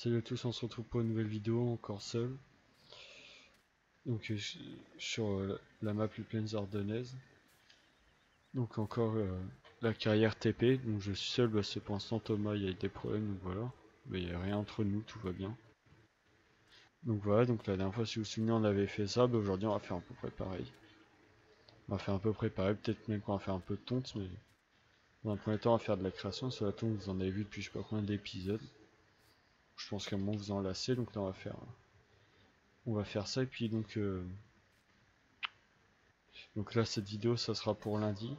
Salut à tous, on se retrouve pour une nouvelle vidéo, encore seul. Donc sur la map Les Plaines Ardennaises. Donc encore la carrière TP, donc je suis seul parce que pour l'instant Thomas il y a des problèmes, donc voilà. Mais il n'y a rien entre nous, tout va bien. Donc voilà, donc la dernière fois si vous vous souvenez on avait fait ça, bah aujourd'hui on va faire à peu près pareil. On va faire un peu près pareil, peut-être même qu'on va faire un peu de tonte, mais dans un premier temps on va faire de la création. Sur la tonte vous en avez vu depuis je sais pas combien d'épisodes. Je pense qu'à un moment vous en lassez, donc là on va faire ça et puis donc là cette vidéo ça sera pour lundi.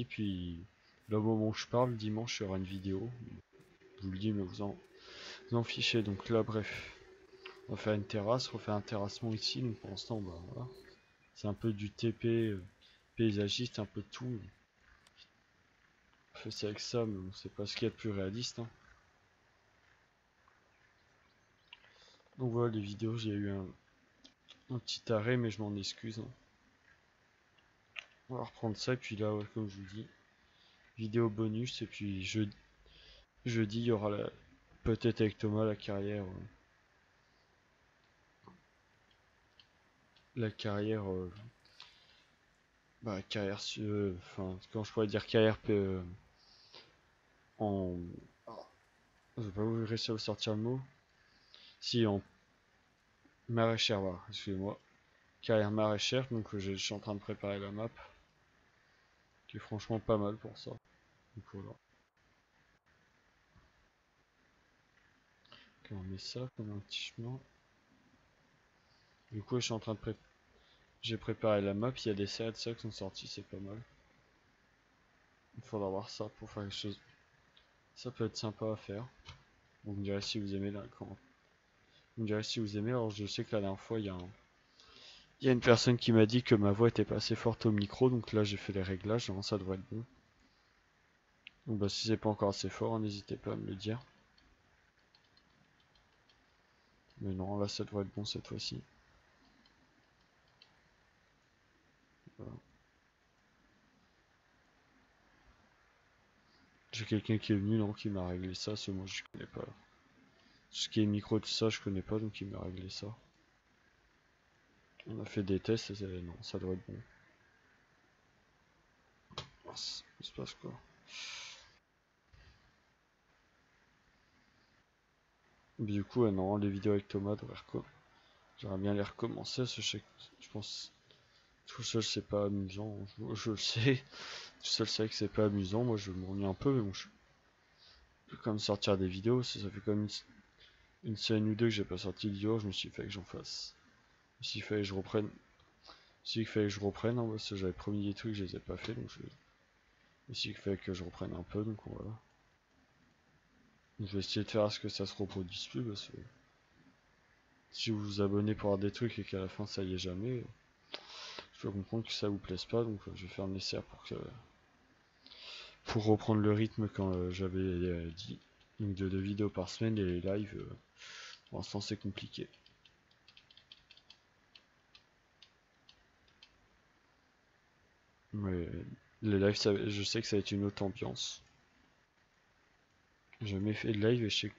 Puis là au moment où je parle, dimanche il y aura une vidéo. Je vous le dis mais vous en fichez. Donc là bref, on va faire une terrasse, refaire un terrassement ici. Donc pour l'instant bah voilà. C'est un peu du TP paysagiste, un peu de tout. On fait ça avec ça, mais bon, c'est pas ce qu'il y a de plus réaliste, hein. Donc voilà les vidéos, j'ai eu un petit arrêt mais je m'en excuse, hein. On va reprendre ça et puis là ouais, comme je vous dis, vidéo bonus et puis jeudi il y aura peut-être avec Thomas la carrière bah carrière enfin quand je pourrais dire carrière en je vais pas réussir à sortir le mot, si en maraîchère, voilà, excusez-moi, carrière maraîchère. Donc je suis en train de préparer la map qui est franchement pas mal pour ça. Donc voilà. Ok, on met ça comme un petit chemin. Du coup je suis en train de j'ai préparé la map, il y a des séries de ça qui sont sorties, c'est pas mal. Il faudra voir ça pour faire quelque chose. Ça peut être sympa à faire. Vous me direz si vous aimez là quand. Vous me direz si vous aimez. Alors je sais que la dernière fois il y a une personne qui m'a dit que ma voix était pas assez forte au micro, donc là j'ai fait les réglages, donc ça devrait être bon. Donc bah si c'est pas encore assez fort, n'hésitez pas à me le dire. Mais non, là ça devrait être bon cette fois-ci. Voilà. J'ai quelqu'un qui est venu, non, qui m'a réglé ça, moi je connais pas. Ce qui est micro, tout ça, je connais pas, donc il m'a réglé ça. On a fait des tests et non, ça doit être bon. Mince, il se passe quoi? Du coup, non, les vidéos avec Thomas devraient j'aimerais bien les recommencer, parce que je pense tout seul c'est pas amusant, je le sais. Tout seul c'est vrai que c'est pas amusant, moi je m'ennuie un peu, mais bon, je peux quand même sortir des vidéos, ça fait comme une semaine ou deux que j'ai pas sorti de vidéo, je me suis fait que j'en fasse. S'il fallait que je reprenne, s'il fallait que je reprenne, hein, parce que j'avais promis des trucs, je les ai pas fait, donc s'il fallait que je reprenne un peu, donc voilà. Je vais essayer de faire à ce que ça se reproduise plus, parce que si vous vous abonnez pour avoir des trucs et qu'à la fin ça y est jamais, je peux comprendre que ça vous plaise pas, donc je vais faire le nécessaire pour reprendre le rythme quand j'avais dit. Donc de 2 vidéos par semaine et les lives, pour l'instant c'est compliqué. Mais les lives, je sais que ça va être une autre ambiance. J'ai jamais fait de live et je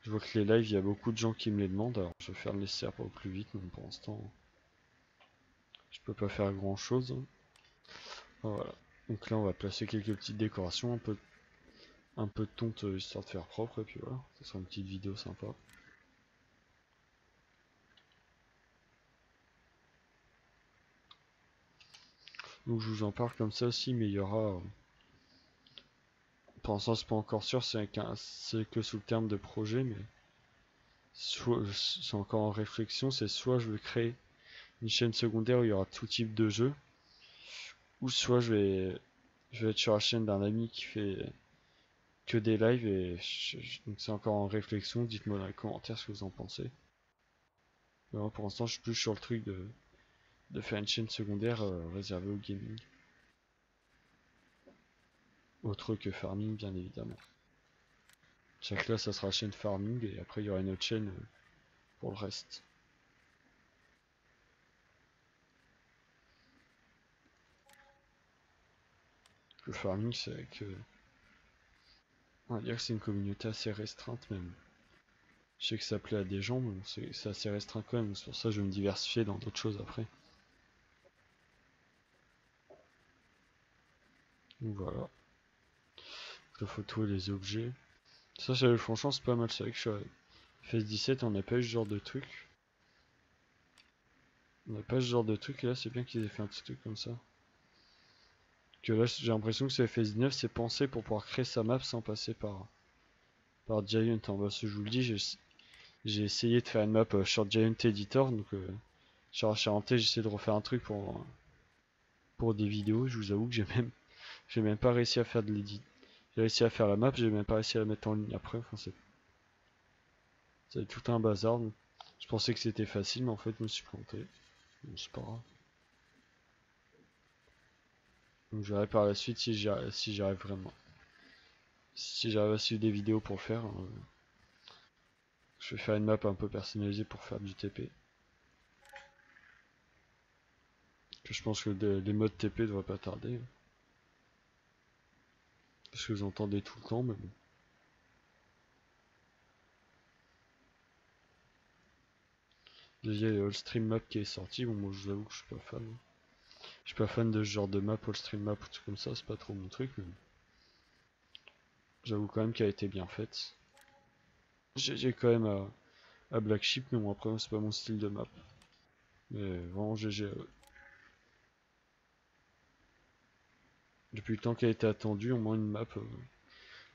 vois que les lives, il y a beaucoup de gens qui me les demandent, alors je vais faire le nécessaire pour au plus vite, mais pour l'instant, je peux pas faire grand chose. Voilà. Donc là, on va placer quelques petites décorations, un peu de tonte histoire de faire propre, et puis voilà, ça sera une petite vidéo sympa. Donc je vous en parle comme ça aussi, mais il y aura. Pour l'instant, c'est pas encore sûr, c'est que sous le terme de projet, mais c'est encore en réflexion. C'est soit je vais créer une chaîne secondaire où il y aura tout type de jeux, ou soit je vais être sur la chaîne d'un ami qui fait que des lives et donc c'est encore en réflexion. Dites-moi dans les commentaires ce que vous en pensez. Mais moi, pour l'instant, je suis plus sur le truc de faire une chaîne secondaire réservée au gaming. Autre que farming, bien évidemment. Chaque là, ça sera chaîne farming et après, il y aura une autre chaîne pour le reste. Le farming, c'est avec On va dire que c'est une communauté assez restreinte même. Je sais que ça plaît à des gens, mais bon, c'est assez restreint quand même. C'est pour ça que je vais me diversifier dans d'autres choses après. Donc voilà. La photo et les objets. Ça, franchement, c'est pas mal. C'est vrai que sur FS 17, on n'a pas eu ce genre de truc. On n'a pas ce genre de truc, et là, c'est bien qu'ils aient fait un petit truc comme ça. Que là, j'ai l'impression que ce FS 19, c'est pensé pour pouvoir créer sa map sans passer par Giant. En bas, je vous le dis, j'ai essayé de faire une map sur Giant Editor, donc sur HRT, j'ai essayé de refaire un truc pour des vidéos. Je vous avoue que j'ai même pas réussi à faire de l'édit. J'ai réussi à faire la map, j'ai même pas réussi à la mettre en ligne après. Enfin, c'est tout un bazar. Donc, je pensais que c'était facile, mais en fait, je me suis planté. Bon, c'est pas grave. Donc, je verrai par la suite si j'y arrive vraiment. Si j'arrive à suivre des vidéos pour le faire, je vais faire une map un peu personnalisée pour faire du TP. Que je pense que les modes TP devraient pas tarder. Parce que j'entendais tout le temps, mais bon. Déjà, il y a All Stream Map qui est sorti. Bon, moi, je vous avoue que je suis pas fan. Je suis pas fan de ce genre de map, All Stream Map ou tout comme ça. C'est pas trop mon truc, mais j'avoue quand même qu'elle a été bien faite. J'ai quand même à Black Sheep, mais bon, après, c'est pas mon style de map. Mais vraiment, GG. Depuis le temps qu'elle a été attendue, au moins une map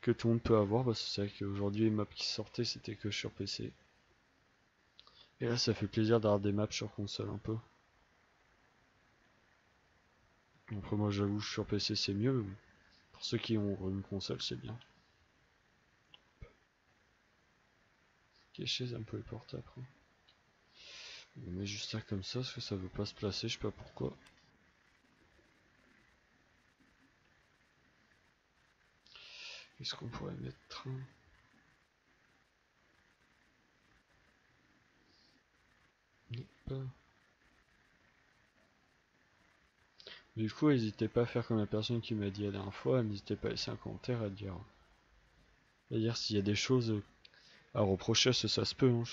que tout le monde peut avoir. Parce que c'est vrai qu'aujourd'hui, les maps qui sortaient, c'était que sur PC. Et là, ça fait plaisir d'avoir des maps sur console un peu. Après, moi, j'avoue, sur PC, c'est mieux. Mais bon, pour ceux qui ont une console, c'est bien. Cacher un peu les portes après. On met juste ça comme ça, parce que ça veut pas se placer, je sais pas pourquoi. Qu'est-ce qu'on pourrait mettre? Hop. Du coup, n'hésitez pas à faire comme la personne qui m'a dit la dernière fois, n'hésitez pas à laisser un commentaire à dire s'il y a des choses à reprocher, ça se peut. Hein,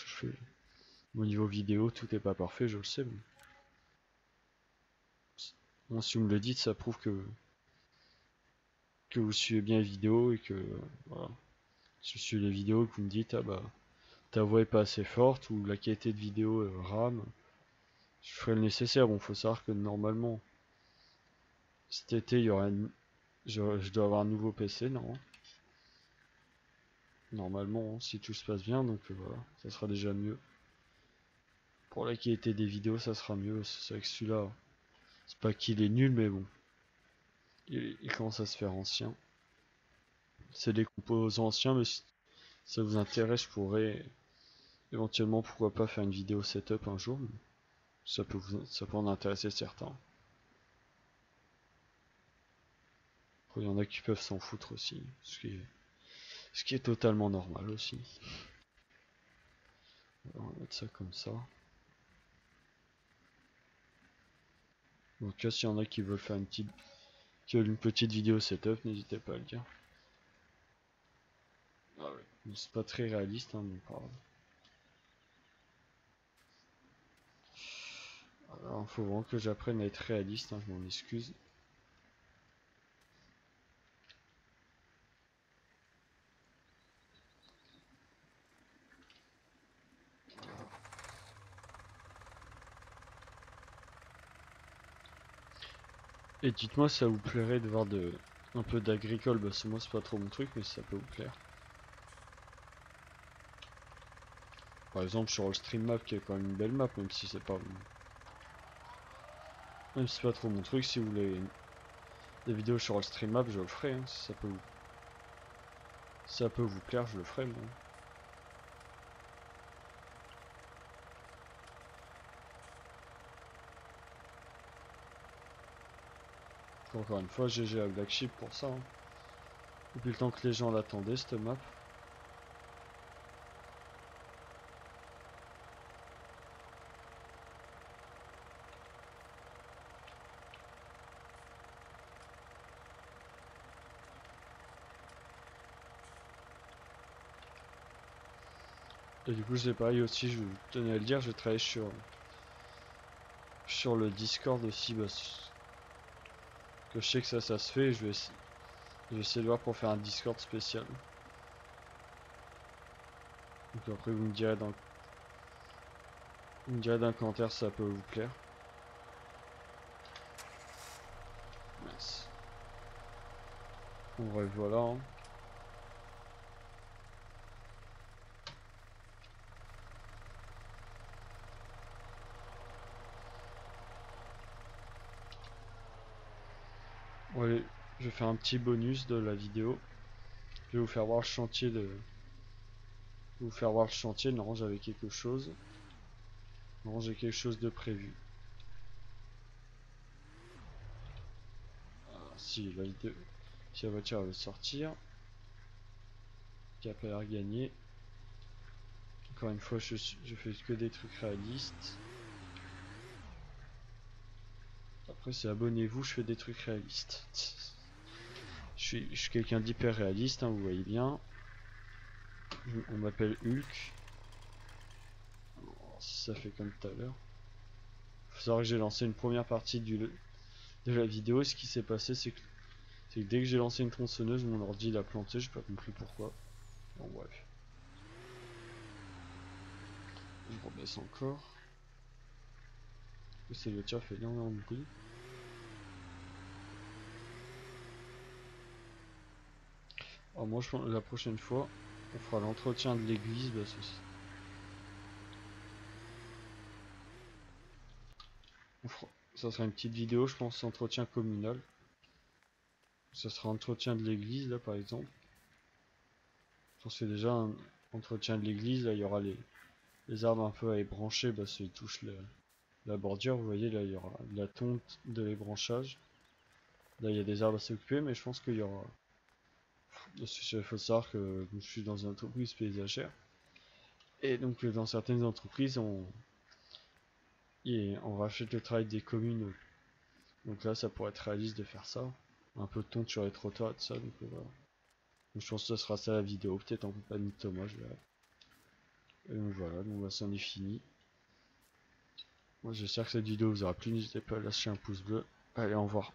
au niveau vidéo, tout est pas parfait, je le sais. Mais bon, si vous me le dites, ça prouve que vous suivez bien les vidéos et que voilà. Si vous suivez les vidéos et que vous me dites ah bah ta voix est pas assez forte ou la qualité de vidéo rame, je ferai le nécessaire. Bon, faut savoir que normalement cet été il y aura je dois avoir un nouveau PC, non? Normalement, si tout se passe bien, donc voilà, ça sera déjà mieux. Pour la qualité des vidéos, ça sera mieux. C'est vrai que celui-là, c'est pas qu'il est nul, mais bon, il commence à se faire ancien. C'est des composants anciens, mais si ça vous intéresse, je pourrais éventuellement, pourquoi pas, faire une vidéo setup un jour. Ça peut en intéresser certains. Il y en a qui peuvent s'en foutre aussi, ce qui est totalement normal aussi. Alors, on va mettre ça comme ça. Donc là, s'il y en a qui veulent faire une petite vidéo setup, n'hésitez pas à le dire. Ah ouais. C'est pas très réaliste, hein, mais pas grave. Alors, faut vraiment que j'apprenne à être réaliste, hein, je m'en excuse. Et dites-moi si ça vous plairait de voir un peu d'agricole, parce que moi c'est pas trop mon truc, mais ça peut vous plaire. Par exemple sur le stream map qui est quand même une belle map, même si c'est pas trop mon truc, si vous voulez des vidéos sur le stream map, je le ferai, hein, si ça peut vous plaire, je le ferai moi. Encore une fois, GG à Black Sheep pour ça. Hein. Depuis le temps que les gens l'attendaient cette map. Et du coup c'est pareil aussi, je tenais à le dire, je travaille sur le Discord aussi, que je sais que ça se fait, et je vais essayer de voir pour faire un Discord spécial. Donc après vous me direz dans le commentaire si ça peut vous plaire. Merci. Bon bref voilà. Hein. Bon, allez, je vais faire un petit bonus de la vidéo. Je vais vous faire voir le chantier Non, j'avais quelque chose. Non, j'ai quelque chose de prévu. Ah, si la voiture veut sortir. Cap à l'air gagné. Encore une fois, je fais que des trucs réalistes. Après, c'est abonnez-vous, je fais des trucs réalistes. Je suis quelqu'un d'hyper réaliste, hein, vous voyez bien. On m'appelle Hulk. Si ça fait comme tout à l'heure. Faut savoir que j'ai lancé une première partie de la vidéo. Ce qui s'est passé, c'est que dès que j'ai lancé une tronçonneuse, mon ordi l'a planté, j'ai pas compris pourquoi. Bon, bref. Je rebaisse encore. C'est le tir fait énormément de bruit. Alors moi je pense la prochaine fois on fera l'entretien de l'église. Ça sera une petite vidéo, je pense, entretien communal. Ça sera entretien de l'église là par exemple. Je pense que déjà un entretien de l'église, là il y aura les arbres un peu à ébrancher, ils touchent la bordure, vous voyez là il y aura de la tonte de l'ébranchage. Là il y a des arbres à s'occuper, mais je pense qu'il y aura. Il faut savoir que je suis dans une entreprise paysagère. Et donc dans certaines entreprises on rachète le travail des communes. Donc là ça pourrait être réaliste de faire ça. Un peu de tonte sur les trottoirs et tout ça. Donc voilà. Donc, je pense que ce sera ça la vidéo, peut-être en compagnie de Thomas, je verrai. Et donc voilà, donc c'en est fini. Moi j'espère que cette vidéo vous aura plu, n'hésitez pas à lâcher un pouce bleu. Allez, au revoir.